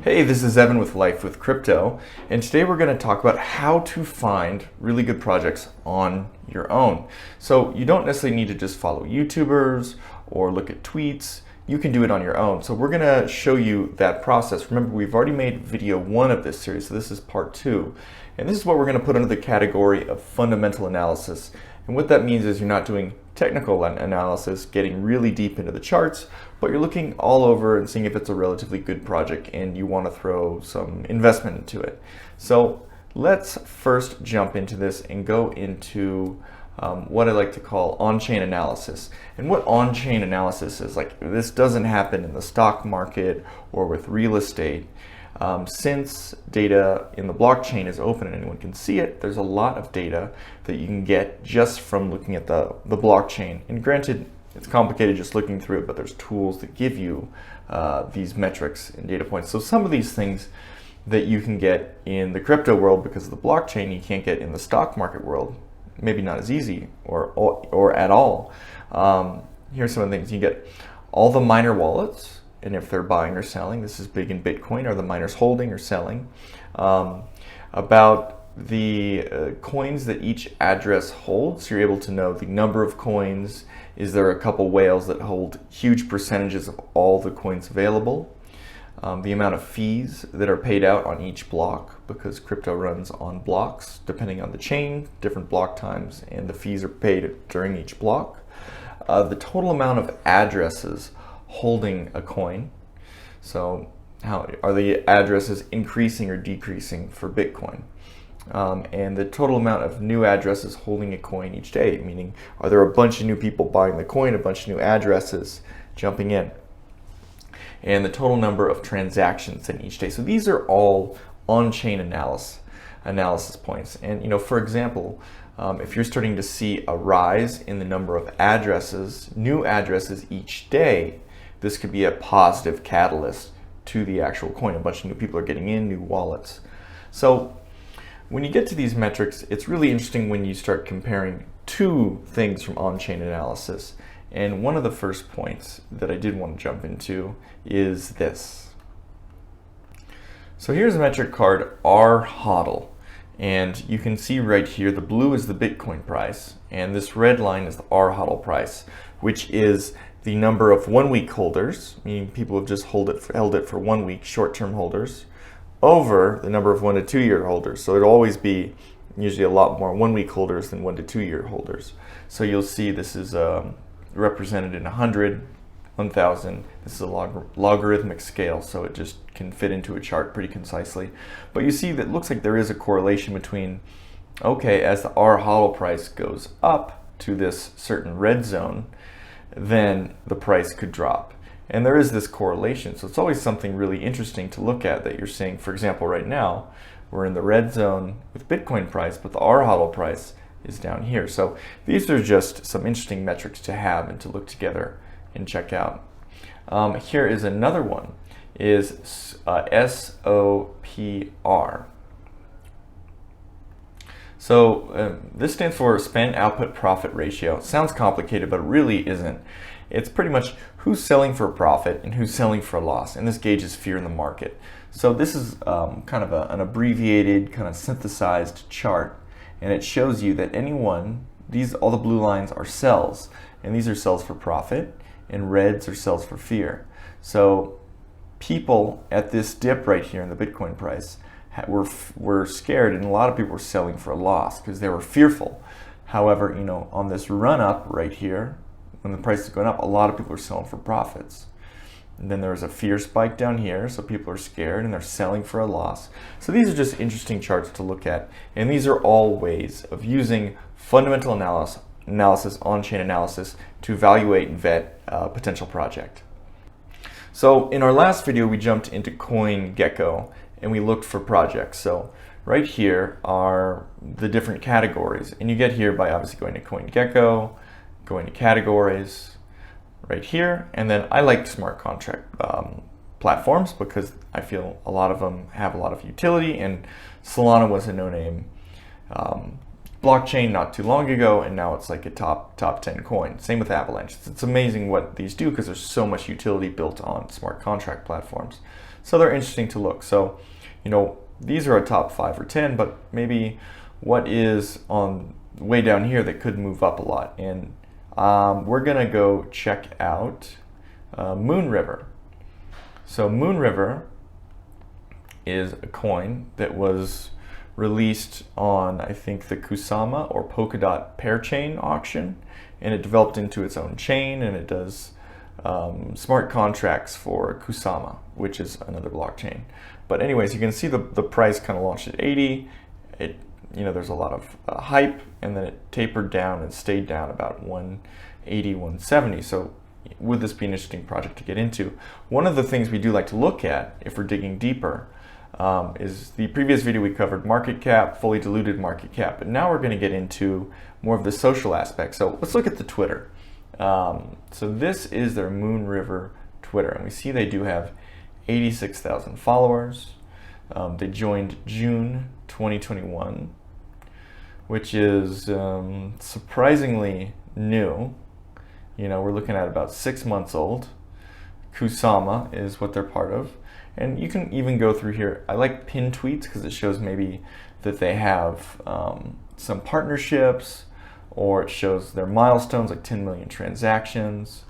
Hey, this is Evan with Life with Crypto, and today we're going to talk about how to find really good projects on your own. So you don't necessarily need to just follow YouTubers or look at tweets. You can do it on your own. So we're going to show you that process. Remember, we've already made video 1 of this series, so this is part 2. And this is what we're going to put under the category of fundamental analysis. And what that means is you're not doing technical analysis, getting really deep into the charts, but you're looking all over and seeing if it's a relatively good project and you want to throw some investment into it. So let's first jump into this and go into what I like to call on-chain analysis. And what on-chain analysis is, like, this doesn't happen in the stock market or with real estate. Since data in the blockchain is open and anyone can see it, there's a lot of data that you can get just from looking at the blockchain. And granted, it's complicated just looking through it, but there's tools that give you these metrics and data points. So some of these things that you can get in the crypto world because of the blockchain, you can't get in the stock market world. Maybe not as easy or at all. Here's some of the things. You get all the miner wallets, and if they're buying or selling. This is big in Bitcoin. Are the miners holding or selling? About the coins that each address holds, so you're able to know the number of coins. Is there a couple whales that hold huge percentages of all the coins available? The amount of fees that are paid out on each block, because crypto runs on blocks depending on the chain, different block times, and the fees are paid during each block. The total amount of addresses holding a coin. So how are the addresses increasing or decreasing for Bitcoin? And the total amount of new addresses holding a coin each day, meaning are there a bunch of new people buying the coin, a bunch of new addresses jumping in? And the total number of transactions in each day. So these are all on-chain analysis points. And for example, if you're starting to see a rise in the number of addresses, new addresses each day, this could be a positive catalyst to the actual coin. A bunch of new people are getting in, new wallets. So when you get to these metrics, it's really interesting when you start comparing two things from on-chain analysis. And one of the first points that I did want to jump into is this. So here's a metric called RHODL. And you can see right here, the blue is the Bitcoin price, and this red line is the RHODL price, which is the number of 1 week holders, meaning people have just held it for 1 week, short-term holders, over the number of 1 to 2 year holders. So it'll always be usually a lot more 1 week holders than 1 to 2 year holders. So you'll see this is represented in 100, 1,000. This is a logarithmic scale, so it just can fit into a chart pretty concisely. But you see that it looks like there is a correlation between, okay, as the RHODL price goes up to this certain red zone, then the price could drop. And there is this correlation. So it's always something really interesting to look at that you're seeing. For example, right now, we're in the red zone with Bitcoin price, but the RHODL price is down here. So these are just some interesting metrics to have and to look together and check out. Here is another one, is SOPR. So this stands for Spend Output Profit Ratio. It sounds complicated, but it really isn't. It's pretty much who's selling for a profit and who's selling for a loss, and this gauges fear in the market. So this is kind of an abbreviated, kind of synthesized chart, and it shows you that all the blue lines are sells, and these are sells for profit, and reds are sells for fear. So people at this dip right here in the Bitcoin price were scared, and a lot of people were selling for a loss because they were fearful. However, on this run up right here, when the price is going up, a lot of people are selling for profits. And then there was a fear spike down here, so people are scared and they're selling for a loss. So these are just interesting charts to look at, and these are all ways of using fundamental analysis, on-chain analysis, to evaluate and vet a potential project. So in our last video, we jumped into CoinGecko and we looked for projects. So right here are the different categories, and you get here by obviously going to CoinGecko, going to categories right here, and then I like smart contract platforms because I feel a lot of them have a lot of utility, and Solana was a no-name blockchain not too long ago, and now it's like a top 10 coin. Same with Avalanche. It's amazing what these do because there's so much utility built on smart contract platforms. So they're interesting to look. So, these are a top 5 or 10, but maybe what is on way down here that could move up a lot. And we're gonna go check out Moonriver. So Moonriver is a coin that was released on, I think, the Kusama or Polkadot pair chain auction, and it developed into its own chain, and it does smart contracts for Kusama, which is another blockchain. But anyways, you can see the price kind of launched at 80. There's a lot of hype, and then it tapered down and stayed down about 180, 170. So would this be an interesting project to get into? One of the things we do like to look at if we're digging deeper is the previous video we covered market cap, fully diluted market cap, but now we're going to get into more of the social aspect. So let's look at the Twitter. So this is their Moonriver Twitter, and we see they do have 86,000 followers. They joined June 2021, which is surprisingly new. We're looking at about 6 months old. Kusama is what they're part of. And you can even go through here. I like pin tweets because it shows maybe that they have some partnerships, or it shows their milestones like 10 million transactions.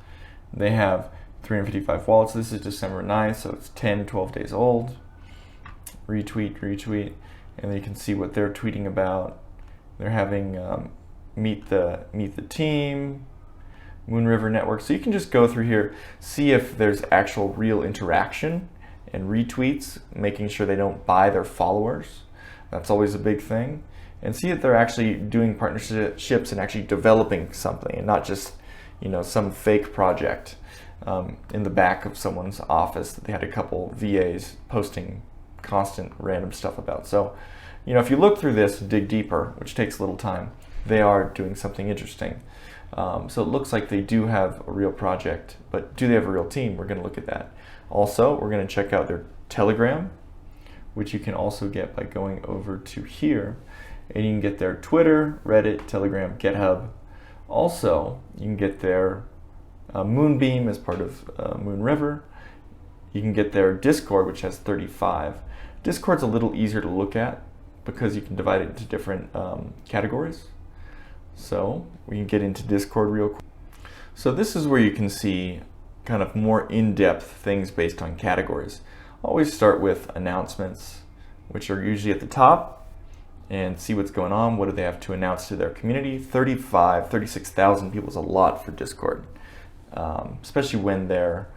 They have 355 wallets. This is December 9th, so it's 12 days old. Retweet, and then you can see what they're tweeting about. They're having meet the team, Moonriver Network. So you can just go through here, see if there's actual real interaction and retweets, making sure they don't buy their followers. That's always a big thing. And see if they're actually doing partnerships and actually developing something, and not just some fake project in the back of someone's office that they had a couple VAs posting constant random stuff about. So if you look through this and dig deeper, which takes a little time, they are doing something interesting. So it looks like they do have a real project, but do they have a real team? We're going to look at that. Also, we're going to check out their Telegram, which you can also get by going over to here, and you can get their Twitter, Reddit, Telegram, GitHub. Also, you can get their Moonbeam as part of Moonriver. You can get their Discord, which has 35. Discord's a little easier to look at because you can divide it into different categories. So we can get into Discord real quick. So this is where you can see kind of more in-depth things based on categories. Always start with announcements, which are usually at the top, and see what's going on. What do they have to announce to their community? 36,000 people is a lot for Discord, especially when their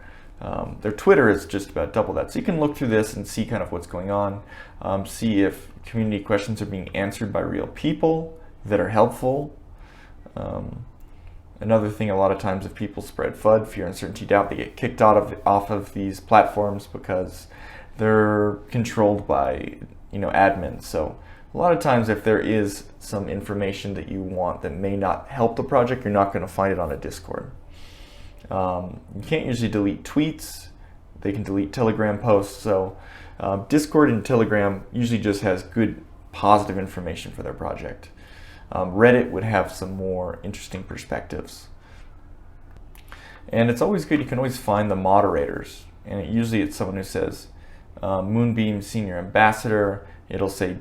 Twitter is just about double that. So you can look through this and see kind of what's going on, see if community questions are being answered by real people that are helpful. Another thing, a lot of times if people spread FUD, fear, uncertainty, doubt, they get kicked off of these platforms because they're controlled by admins. So a lot of times if there is some information that you want that may not help the project, you're not going to find it on a Discord. You can't usually delete tweets. They can delete Telegram posts. So Discord and Telegram usually just has good positive information for their project. Reddit would have some more interesting perspectives. And it's always good, you can always find the moderators. And usually it's someone who says, Moonbeam Senior Ambassador. It'll say,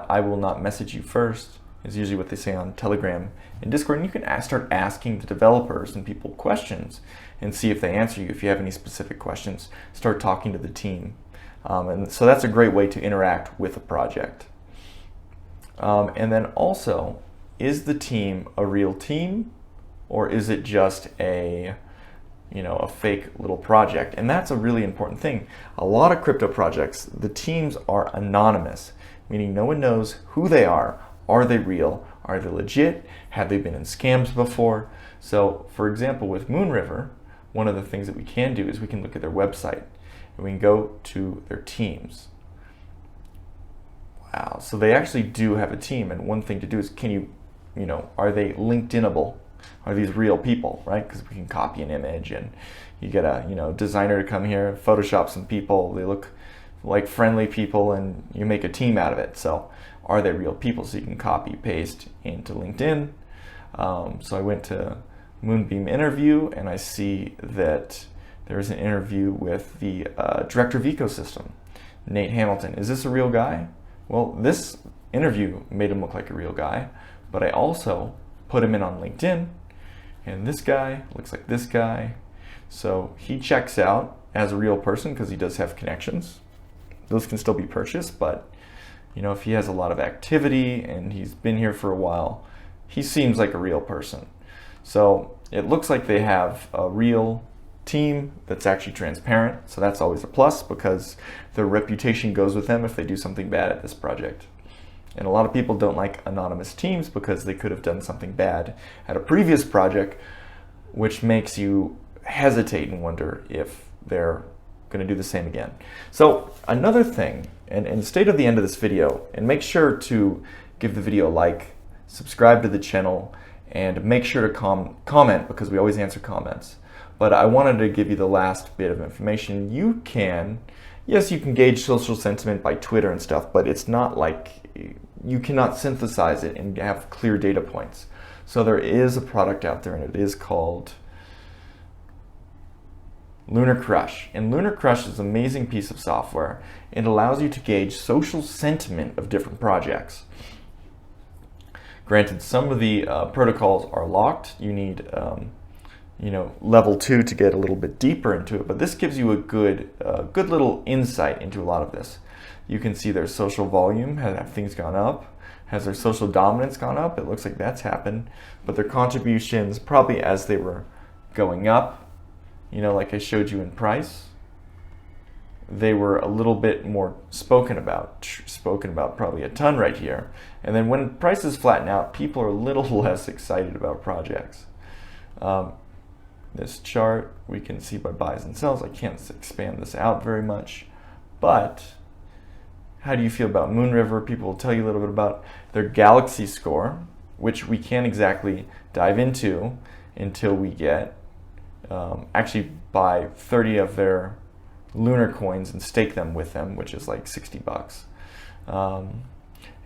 I will not message you first, is usually what they say on Telegram and Discord. And you can start asking the developers and people questions and see if they answer you. If you have any specific questions, start talking to the team. And so that's a great way to interact with a project. And then also, is the team a real team, or is it just a fake little project? And that's a really important thing. A lot of crypto projects, the teams are anonymous, meaning no one knows who they are. Are they real? Are they legit? Have they been in scams before? So for example, with Moonriver, one of the things that we can do is we can look at their website and we can go to their teams. Wow, so they actually do have a team, and one thing to do is are they LinkedInable? Are these real people, right? Because we can copy an image and you get a designer to come here, Photoshop some people, they look like friendly people, and you make a team out of it. So are they real people? So you can copy, paste into LinkedIn. So I went to Moonbeam interview, and I see that There was an interview with the director of ecosystem, Nate Hamilton. Is this a real guy? Well, this interview made him look like a real guy, but I also put him in on LinkedIn, and this guy looks like this guy. So he checks out as a real person because he does have connections. Those can still be purchased, but if he has a lot of activity and he's been here for a while, he seems like a real person. So it looks like they have a real team that's actually transparent, so that's always a plus because their reputation goes with them if they do something bad at this project. And a lot of people don't like anonymous teams because they could have done something bad at a previous project, which makes you hesitate and wonder if they're going to do the same again. So another thing, and stay to the end of this video, and make sure to give the video a like, subscribe to the channel, and make sure to comment because we always answer comments. But I wanted to give you the last bit of information. You can gauge social sentiment by Twitter and stuff, but it's not like you cannot synthesize it and have clear data points. So there is a product out there, and it is called Lunar Crush. And Lunar Crush is an amazing piece of software. It allows you to gauge social sentiment of different projects. Granted, some of the protocols are locked. You need level 2 to get a little bit deeper into it, but this gives you a good little insight into a lot of this. You can see their social volume, have things gone up? Has their social dominance gone up? It looks like that's happened, but their contributions probably as they were going up, like I showed you in price, they were a little bit more spoken about probably a ton right here. And then when prices flatten out, people are a little less excited about projects. This chart we can see by buys and sells. I can't expand this out very much, but how do you feel about Moonriver? People will tell you a little bit about their galaxy score, which we can't exactly dive into until we get actually buy 30 of their lunar coins and stake them with them, which is like $60.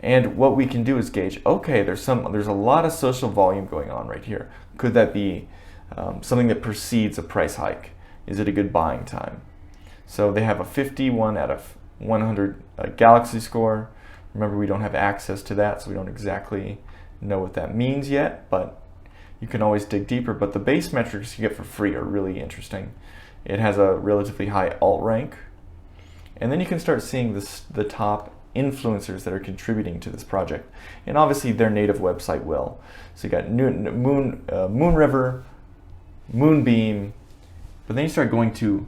And what we can do is gauge, okay, there's a lot of social volume going on right here. Could that be something that precedes a price hike? Is it a good buying time? So they have a 51 out of 100 galaxy score. Remember, we don't have access to that, so we don't exactly know what that means yet, but you can always dig deeper. But the base metrics you get for free are really interesting. It has a relatively high alt rank, and then you can start seeing the top influencers that are contributing to this project, and obviously their native website will. So you got Moonriver, Moonbeam, but then you start going to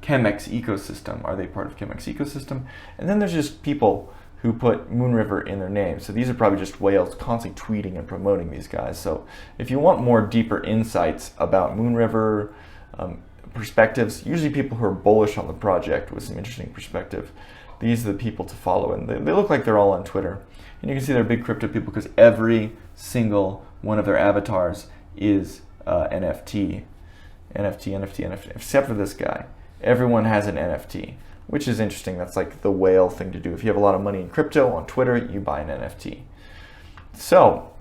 Chemex ecosystem. Are they part of Chemex ecosystem? And then there's just people who put Moonriver in their name. So these are probably just whales constantly tweeting and promoting these guys. So if you want more deeper insights about Moonriver, perspectives, usually people who are bullish on the project with some interesting perspective, these are the people to follow. And they look like they're all on Twitter. And you can see they're big crypto people because every single one of their avatars is NFT, except for this guy. Everyone has an NFT, which is interesting. That's like the whale thing to do. If you have a lot of money in crypto on Twitter, you buy an NFT. So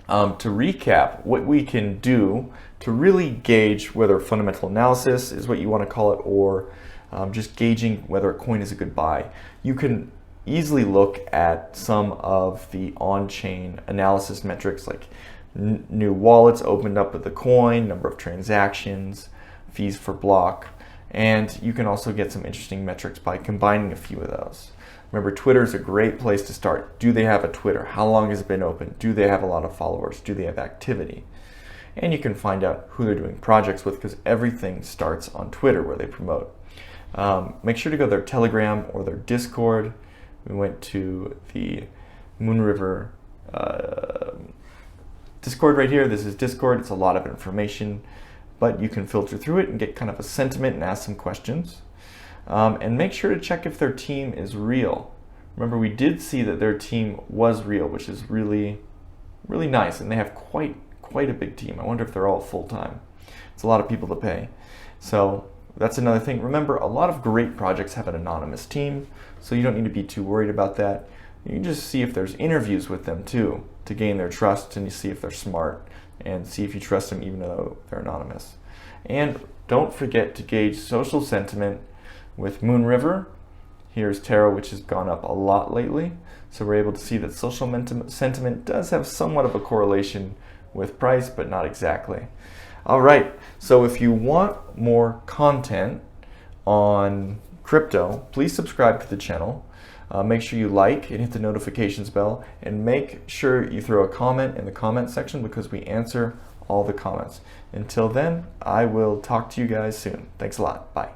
to recap, what we can do to really gauge whether fundamental analysis is what you want to call it, or just gauging whether a coin is a good buy, you can easily look at some of the on-chain analysis metrics like new wallets opened up with the coin, number of transactions, fees per block, and you can also get some interesting metrics by combining a few of those. Remember, Twitter is a great place to start. Do they have a Twitter? How long has it been open? Do they have a lot of followers? Do they have activity? And you can find out who they're doing projects with, because everything starts on Twitter where they promote. Make sure to go to their Telegram or their Discord. We went to the Moonriver Discord right here. This is Discord. It's a lot of information, but you can filter through it and get kind of a sentiment and ask some questions. And make sure to check if their team is real. Remember, we did see that their team was real, which is really, really nice. And they have quite a big team. I wonder if they're all full-time. It's a lot of people to pay. So that's another thing. Remember, a lot of great projects have an anonymous team, so you don't need to be too worried about that. You can just see if there's interviews with them too, to gain their trust, and you see if they're smart and see if you trust them even though they're anonymous. And don't forget to gauge social sentiment with Moonriver. Here's Terra, which has gone up a lot lately. So we're able to see that social sentiment does have somewhat of a correlation with price, but not exactly. All right, so if you want more content on crypto, please subscribe to the channel. Make sure you like and hit the notifications bell, and make sure you throw a comment in the comment section because we answer all the comments. Until then, I will talk to you guys soon. Thanks a lot. Bye.